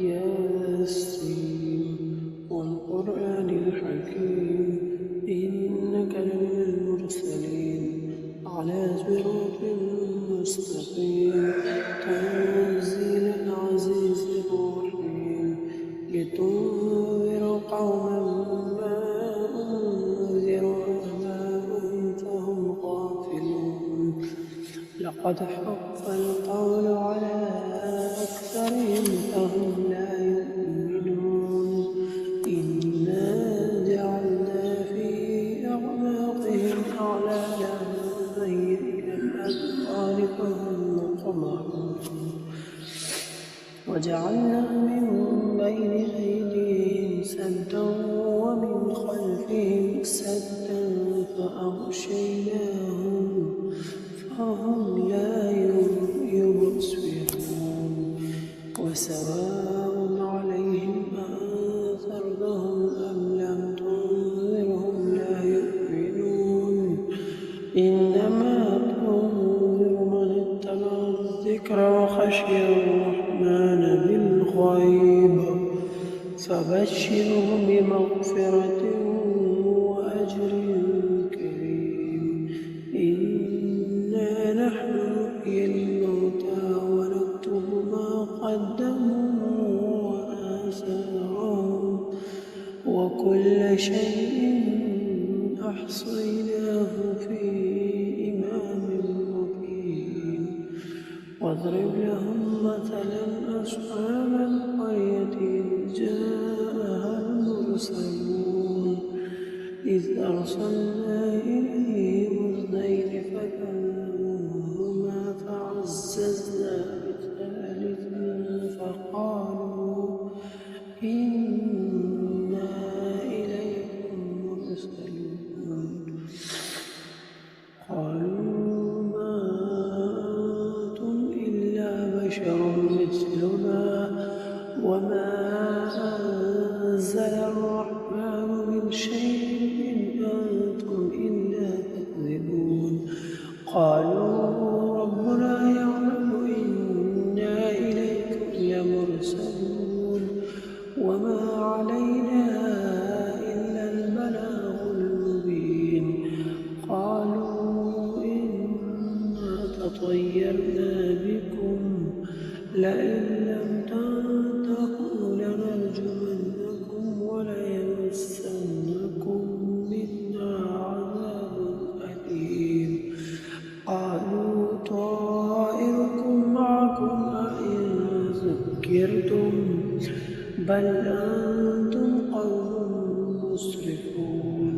ياسين والقرآن الحكيم إنك لمن المرسلين على صراط مستقيم تنزيل العزيز الرحيم لتنذر قوما ما أنذر آباؤهم فهم غافلون لقد حق القول على أكثرهم فهم لا يؤمنون إنا جعلنا في أعناقهم أغلالا فهي إلى الأذقان فهم مقمحون وجعلنا من بين أيديهم سدا ومن خلفهم سدا فأغشيناهم فهم لا يبصرون وسواء عليهم أنذرتهم أم لم تنذرهم لا يؤمنون إنما تنذر من اتبع الذكر وخشي الرحمن بالغيب فبشرهم بمغفرة وأجر كريم إنا نحن نحيي الموتى ونكتب ما قدموا وآثارهم وكل شيء أحصيناه في إمام مبين واضرب لهم مثلا أصحاب القرية إذ جاءها المرسلون إذ أرسلنا إليهم اثنين فكذبوهما فعززنا بثالث فقالوا إنا إليكم مرسلون قالوا ما أنتم إلا بشر مثلنا وما أنزل الرحمن من شيء إن أنتم إلا تكذبون قالوا ربنا يعلم إنا إليكم لمرسلون وما علينا إلا البلاغ المبين قالوا إنا تطيرنا بكم لئن لم تنتهوا لنرجمنكم وليمسنكم منا عذاب أليم قالوا طائركم معكم أئن ذكرتم بل أنتم قوم مسرفون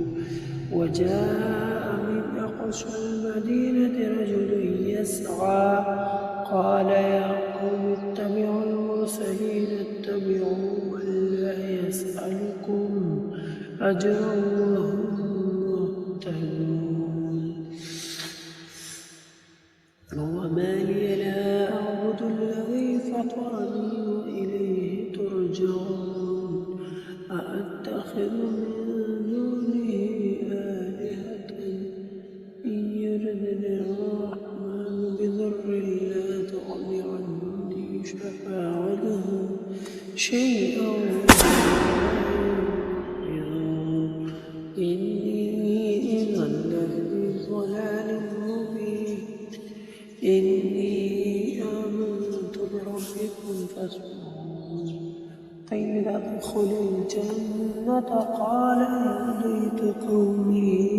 وجاء من أقصى المدينة رجل يسعى قال يا قوم اتبعوا المرسلين اتبعوا من لا يسألكم أجرا وهم مهتدون وما لي لا أعبد الذي فطرني وإليه ترجعون أأتخذ من دونه آلهة إن يردني الرحمن بضر لا تغن عني شفاعتهم شيئا إني إذا لفي ضلال مبين إني آمنت بربكم فاسمعون قيل ادخل الجنة قال أهديت قومي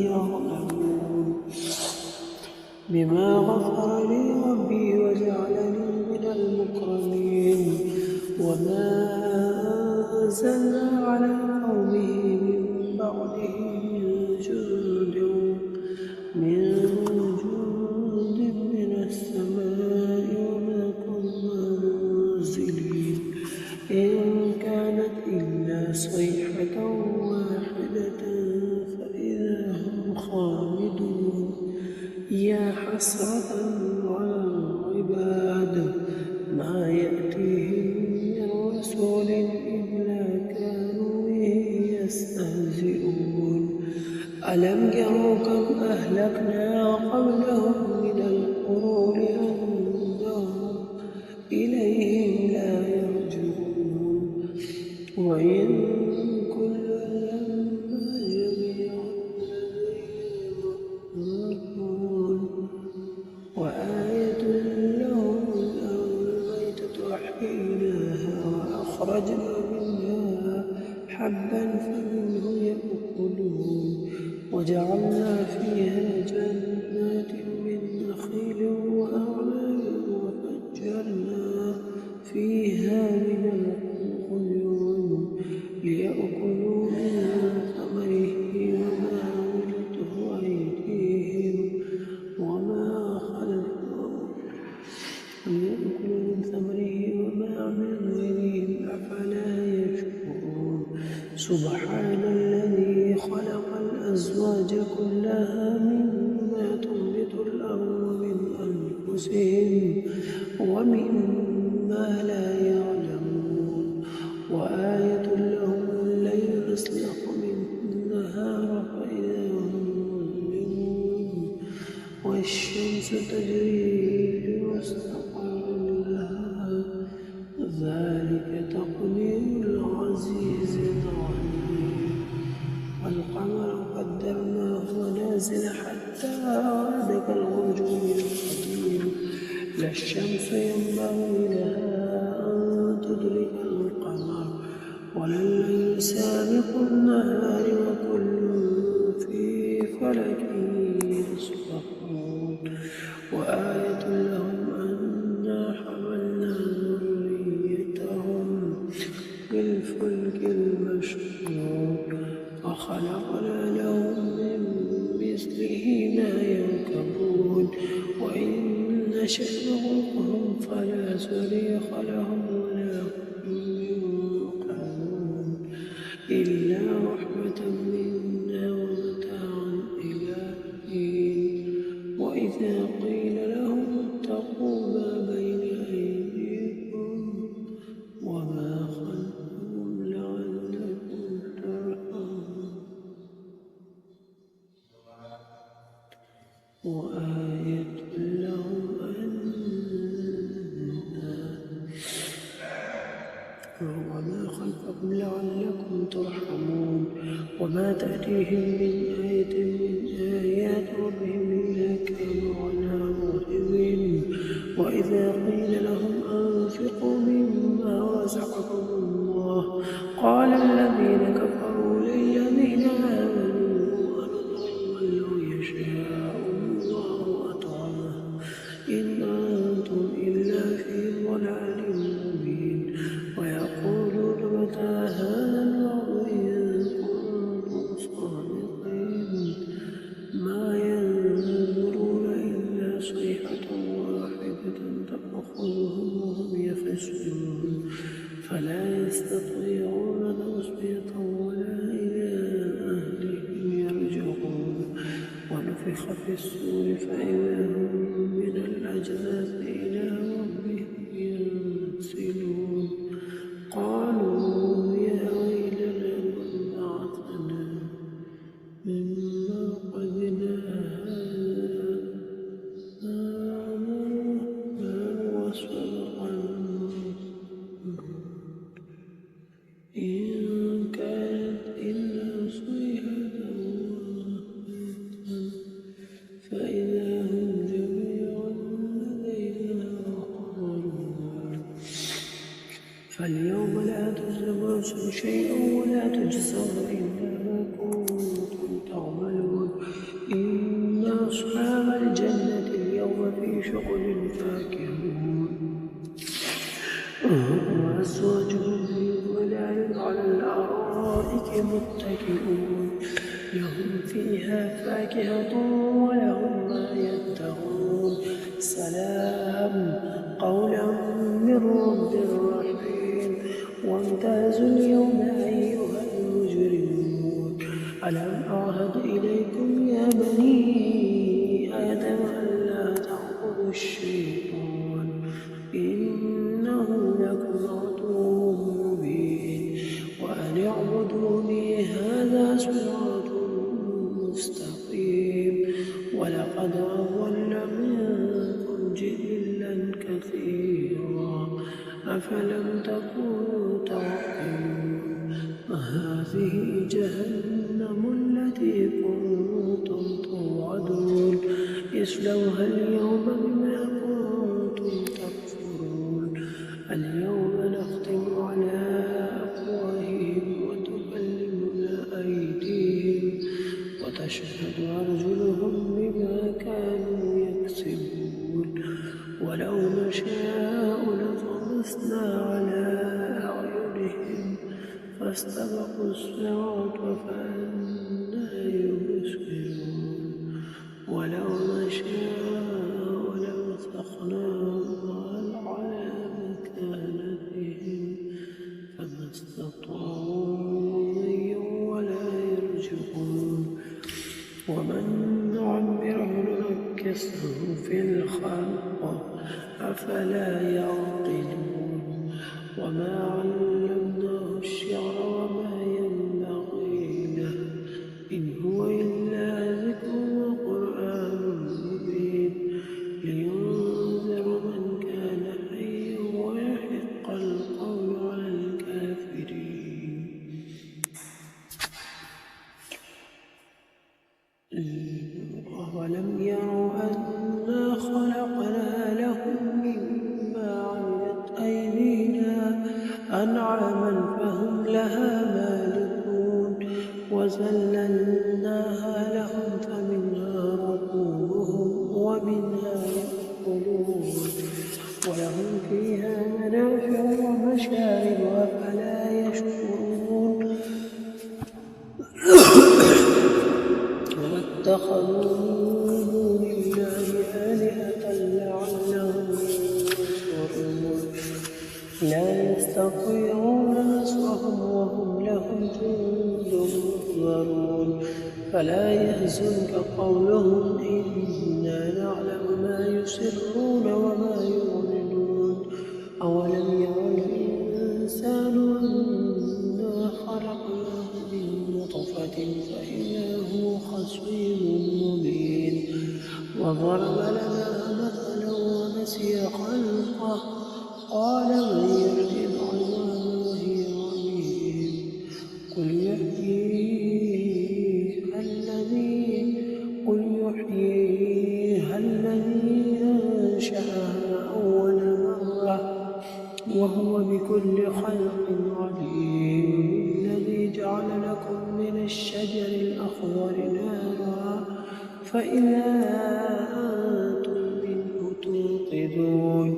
يعلمون بما غفر لي ربي وجعلني من المكرمين وما أنزلنا على قومه من بعده من جند من السماء وما كنا منزلين إن كانت إلا صيحة واحدة فإذا هم خامدون يا حسرة على العباد ما يأتيهم من رسول إلا كانوا به يستهزئون ألم يروا كم أهلكنا قبلهم من القرون أنهم إليهم لا يرجعون وإن كل لما جميع محضرون وآية لهم الأرض الميتة أحييناها وأخرجنا منها حبا فمنه يأكلون وجعلنا فيها جنات من نخيل وأعناب وفجرنا فيها من العيون ليأكلوا من ثمره وما عملته أيديهم وما خلفهم ليأكلوا من ثمره وما عملته أيديهم أفلا يشكرون سبحان الذي خلق الأزواج كلها مما تنبت الأرض ومن أنفسهم ومما لا يعلمون وآية لهم الليل نسلخ منه النهار فإذا هم مظلمون والشمس تجري لمستقر لها ذلك تقدير العزيز العليم والقمر قدرناه منازل حتى عاد كالعرجون القديم لا الشمس ينبغي لها أن تدرك القمر ولا الليل سابق النهار وكل في فلك يسبحون وآية لهم أنا حملنا ذريتهم بالفلك المشحون وخلقنا لهم من مثله ما يركبون وإن نشأ نغرقهم فلا صريخ لهم ولا هم ينقذون إلا رحمة منا ومتاعا إلى حين وإذا قيل لهم اتقوا ما بين أيديكم وما خلفكم لعلكم ترحمون وآية لهم وما خلفكم لعلكم ترحمون وما تأتيهم من آية من آيات ربهم إلا كانوا عنها معرضين وإذا قيل لهم أنفقوا مما رزقكم الله قال الذين كفروا للذين آمنوا أنطعم لو يشاء الله أطعمه إن أنتم إلا في ضلال مبين ويقولون متى هذا الوعد إن كنتم صادقين ما ينظرون إلا صيحة واحدة تأخذهم وهم يخصمون فلا يستطيعون توصية ولا إلى أهلهم يرجعون ونفخ في الصور فإذا هم من الأجداث إلى ربهم ينسلون قالوا يا ويلنا من بعثنا من مرقدنا هذا الرحمن وصدق إن كانت إلا صيحة واحدة فإذا هم جميع لدينا محضرون فاليوم لا تظلم نفس شيئا ولا تجزون إلا ما كنتم تعملون إن أصحاب الجنة اليوم في شغل فاكهون وأزواجهم في ظلال على الأرائك متكئون لهم فيها فاكهة ولهم ما يدعون سلام قولا من رب رحيم وامتازوا اليوم أيها المجرمون ألم أعهد إليكم يا بني آدم ألا تعبدوا الشيطان إنه لكم عدو مبين وأن اعبدوني هذا صراط مستقيم ولقد أضل منكم جبلا كثيرا أفلم تكونوا تعقلون هذه جهنم التي كنتم توعدون اصلوها اليوم بما كنتم تكفرون اليوم نختم على أفواههم وتكلمنا أيديهم وتشهد أرجلهم بما كانوا يكسبون ولو نشاء لطمسنا على أعينهم فاستبقوا الصراط فأنى يبصرون ولو نشاء لمسخناهم على مكانتهم فما استطاعوا مضيا ولا يرجعون ومن نعمره ننكسه في الخلق أفلا يعقلون وما علمناه الشعر وما ينبغي له إن هو إلا ذكر وقرآن مبين لينذر من كان حيا ويحق القول على الكافرين أولم يروا أنا خلقنا لهم مما عملت أيدينا أنعاما فهم لها مالكون وذللناها لهم فمنها ركوبهم ومنها يأكلون ولهم فيها منافع ومشارب أفلا يشكرون واتخذوا من دون الله آلهة لعلهم ينصرون لا يستطيعون نصرهم وهم لهم جند محضرون فلا يحزنك قولهم إنا نعلم ما يسرون وما يعلنون أولم يرى الإنسان أنا خلقناه من نطفة فإذا هو خصيم مبين وضرب لنا مثلا ونسي خلقه قال من يحيي العظام وهي رميم قل يحييها الذي أنشأها أول مرة وهو بكل خلق عليم الذي جعل لكم من الشجر الأخضر نارا فإذا أنتم منه توقدون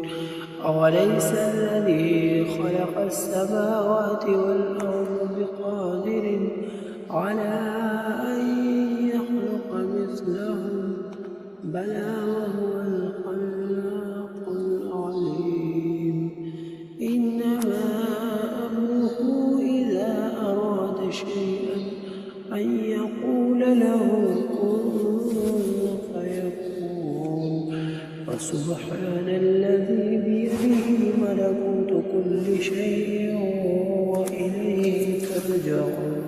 أوليس الذي خلق السماوات والأرض بقادر على أن يخلق مثلهم بلى وهو الخلاق العليم إنما أمره إذا أراد شيئا أن يقول له كن فيكون فسبحان الذي بيده ملكوت كل شيء وإليه ترجعون